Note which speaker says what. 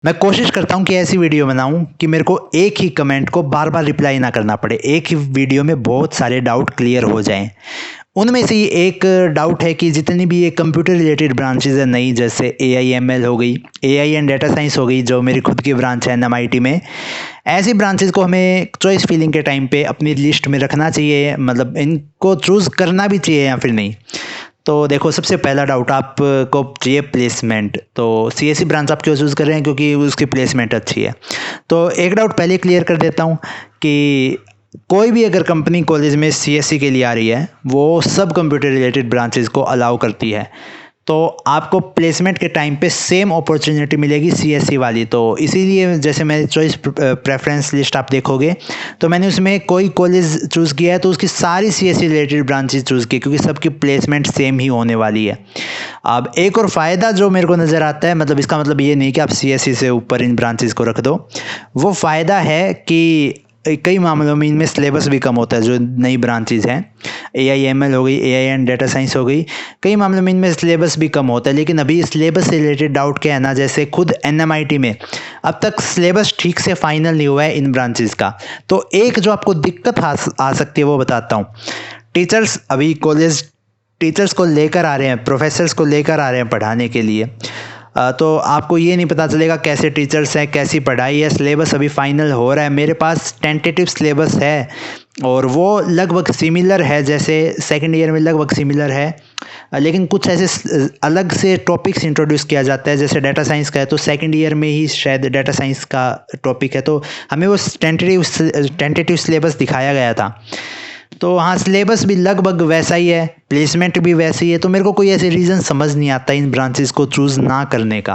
Speaker 1: मैं कोशिश करता हूँ कि ऐसी वीडियो बनाऊँ कि मेरे को एक ही कमेंट को बार बार रिप्लाई ना करना पड़े, एक ही वीडियो में बहुत सारे डाउट क्लियर हो जाएं। उनमें से एक डाउट है कि जितनी भी ये कंप्यूटर रिलेटेड ब्रांचेज है नई, जैसे AI/ML हो गई, AI एंड डेटा साइंस हो गई, जो मेरी खुद की ब्रांच है NMIT में, ऐसी ब्रांचेज को हमें चॉइस फिलिंग के टाइम पे अपनी लिस्ट में रखना चाहिए, मतलब इनको चूज़ करना भी चाहिए या फिर नहीं। तो देखो, सबसे पहला डाउट आपको चाहिए प्लेसमेंट। तो CSE ब्रांच आप क्यों चूज़ कर रहे हैं? क्योंकि उसकी प्लेसमेंट अच्छी है। तो एक डाउट पहले क्लियर कर देता हूँ कि कोई भी अगर कंपनी कॉलेज में CSE के लिए आ रही है, वो सब कंप्यूटर रिलेटेड ब्रांचेस को अलाउ करती है। तो आपको प्लेसमेंट के टाइम पे सेम अपॉर्चुनिटी मिलेगी CSE वाली। तो इसीलिए जैसे मैं चॉइस प्रेफरेंस लिस्ट आप देखोगे तो मैंने उसमें कोई कॉलेज चूज़ किया है तो उसकी सारी CSE रिलेटेड ब्रांचेस चूज़ की, क्योंकि सबकी प्लेसमेंट सेम ही होने वाली है। अब एक और फ़ायदा जो मेरे को नज़र आता है, मतलब इसका मतलब ये नहीं कि आप CSE से ऊपर इन ब्रांचेस को रख दो, वो फ़ायदा है कि कई मामलों में इनमें सिलेबस भी कम होता है। जो नई ब्रांचेज हैं, AI/ML हो गई, AI एंड डेटा साइंस हो गई, कई मामलों में इनमें सिलेबस भी कम होता है। लेकिन अभी सिलेबस से रिलेटेड डाउट क्या है ना, जैसे खुद NMIT में अब तक सिलेबस ठीक से फाइनल नहीं हुआ है इन ब्रांचेस का। तो एक जो आपको दिक्कत आ सकती है वो बताता हूँ। टीचर्स अभी कॉलेज टीचर्स को लेकर आ रहे हैं, प्रोफेसर्स को लेकर आ रहे हैं पढ़ाने के लिए। तो आपको ये नहीं पता चलेगा कैसे टीचर्स हैं, कैसी पढ़ाई है। सिलेबस अभी फाइनल हो रहा है, मेरे पास टेंटेटिव सिलेबस है और वो लगभग सिमिलर है, जैसे सेकंड ईयर में लगभग सिमिलर है। लेकिन कुछ ऐसे अलग से टॉपिक्स इंट्रोड्यूस किया जाता है, जैसे डेटा साइंस का है तो सेकंड ईयर में ही शायद डेटा साइंस का टॉपिक है, तो हमें वो टेंटेटिव सिलेबस दिखाया गया था। तो हाँ, सिलेबस भी लगभग वैसा ही है, प्लेसमेंट भी वैसी है। तो मेरे को कोई ऐसे रीज़न समझ नहीं आता इन ब्रांचेस को चूज़ ना करने का।